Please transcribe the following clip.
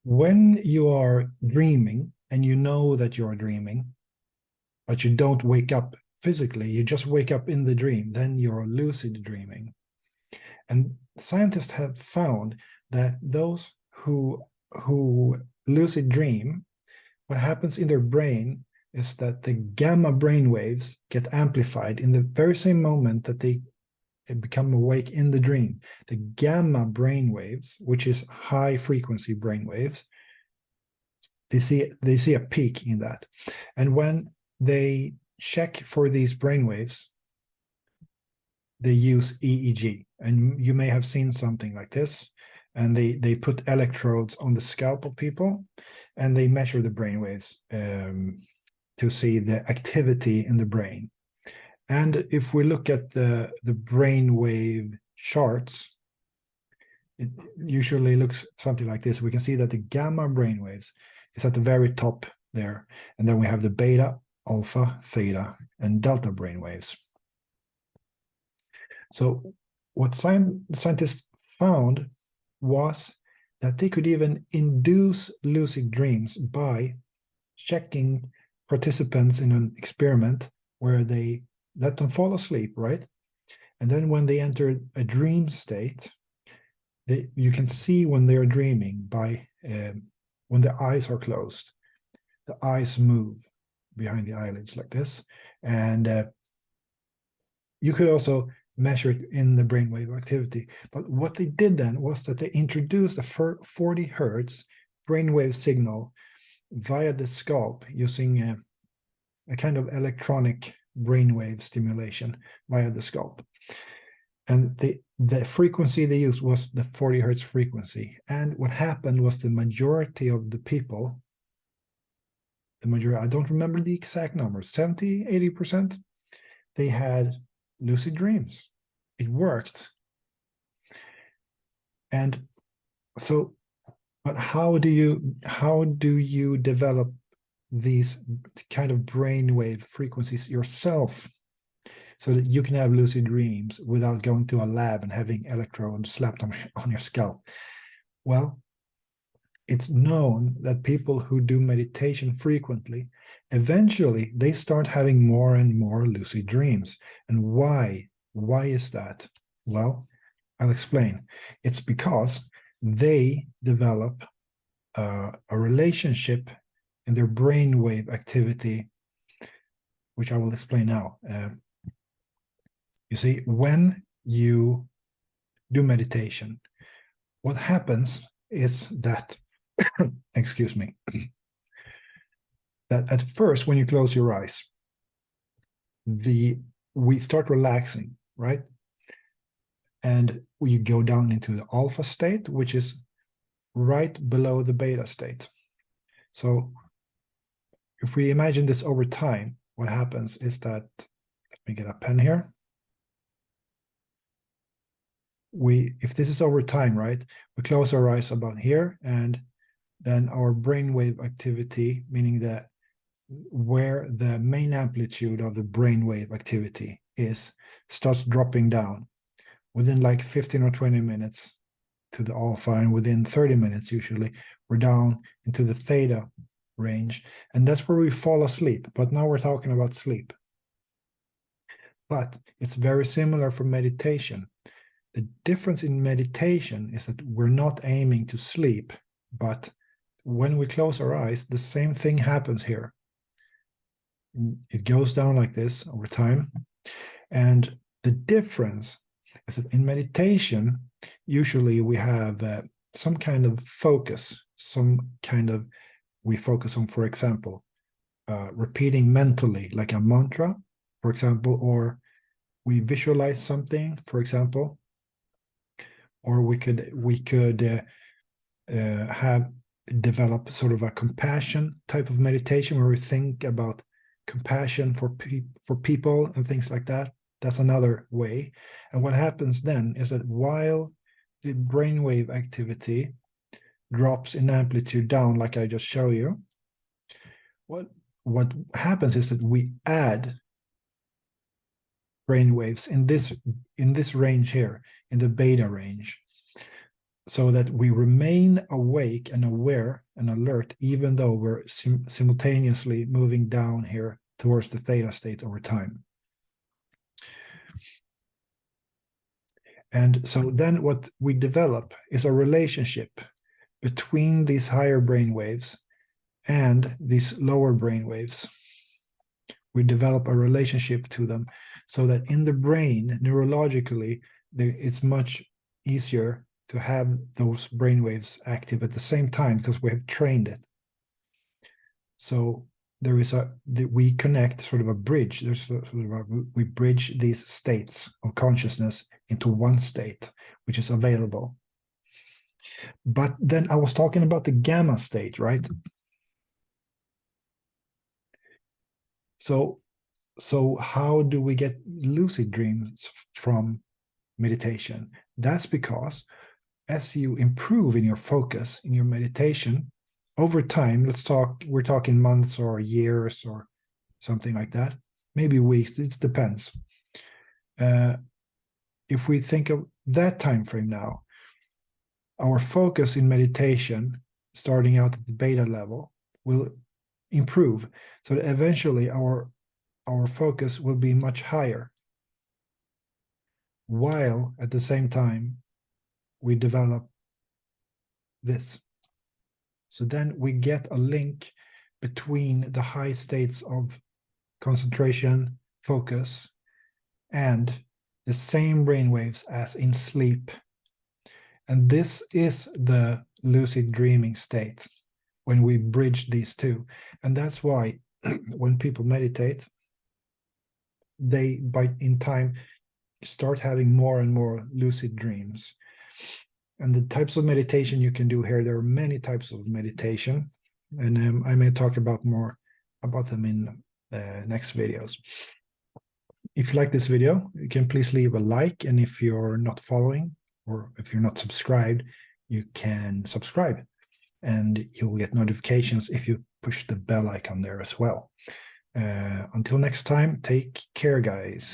When you are dreaming and you know that you are dreaming, but you don't wake up physically, you just wake up in the dream, then you're lucid dreaming. And scientists have found that those who lucid dream, what happens in their brain is that the gamma brain waves get amplified in the very same moment that they become awake in the dream. The gamma brain waves, which is high frequency brain waves, they see a peak in that. And when they check for these brain waves, they use EEG. And you may have seen something like this. And they put electrodes on the scalp of people, and they measure the brain waves to see the activity in the brain. And if we look at the brain wave charts, it usually looks something like this. We can see that the gamma brain waves is at the very top there. And then we have the beta, alpha, theta, and delta brain waves. So what scientists found was that they could even induce lucid dreams by checking participants in an experiment where they let them fall asleep, right? And then when they enter a dream state, you can see when they're dreaming by when the eyes are closed, the eyes move behind the eyelids like this. And you could also measure it in the brainwave activity. But what they did then was that they introduced a 40 hertz brainwave signal via the scalp using a kind of electronic brainwave stimulation via the scalp. And the frequency they used was the 40 hertz frequency. And what happened was the majority of the people, I don't remember the exact numbers, 70, 80%, they had lucid dreams. It worked. And so, but how do you develop these kind of brainwave frequencies yourself so that you can have lucid dreams without going to a lab and having electrodes slapped on your scalp? Well, it's known that people who do meditation frequently, eventually they start having more and more lucid dreams. And why? Why is that? Well, I'll explain. It's because they develop a relationship in their brainwave activity, which I will explain now. You see, when you do meditation, what happens is that, excuse me, that at first, when you close your eyes, we start relaxing, right? And you go down into the alpha state, which is right below the beta state. So if we imagine this over time, what happens is that, let me get a pen here. If this is over time, right, we close our eyes about here, and then our brainwave activity, meaning that where the main amplitude of the brainwave activity is, starts dropping down within like 15 or 20 minutes to the alpha, and within 30 minutes, usually, we're down into the theta range, and that's where we fall asleep. But now we're talking about sleep. But it's very similar for meditation. The difference in meditation is that we're not aiming to sleep, but when we close our eyes, the same thing happens here. It goes down like this over time. And the difference is that in meditation, usually we have some kind of focus, we focus on, for example, repeating mentally like a mantra, for example, or we visualize something, for example, or we could have develop sort of a compassion type of meditation where we think about compassion for people and things like that. That's another way. And what happens then is that while the brainwave activity drops in amplitude down, like I just showed you, what happens is that we add brainwaves in this range here, in the beta range. so that we remain awake and aware and alert, even though we're simultaneously moving down here towards the theta state over time. And so then what we develop is a relationship between these higher brain waves and these lower brain waves. We develop a relationship to them so that in the brain, neurologically, it's much easier to have those brain waves active at the same time because we have trained it. So there is we connect sort of a bridge. We bridge these states of consciousness into one state, which is available. But then I was talking about the gamma state, right? So how do we get lucid dreams from meditation? That's because as you improve in your focus, in your meditation, over time, we're talking months or years or something like that, maybe weeks, it depends. If we think of that time frame now, our focus in meditation, starting out at the beta level, will improve. So that eventually our focus will be much higher, while at the same time we develop this. So then we get a link between the high states of concentration, focus, and the same brainwaves as in sleep. And this is the lucid dreaming state when we bridge these two. And that's why when people meditate, they in time start having more and more lucid dreams. And the types of meditation you can do here, there are many types of meditation, and I may talk about more about them in next videos. If you like this video, you can please leave a like, and if you're not following or if you're not subscribed, you can subscribe, and you'll get notifications if you push the bell icon there as well. Until next time, take care, guys.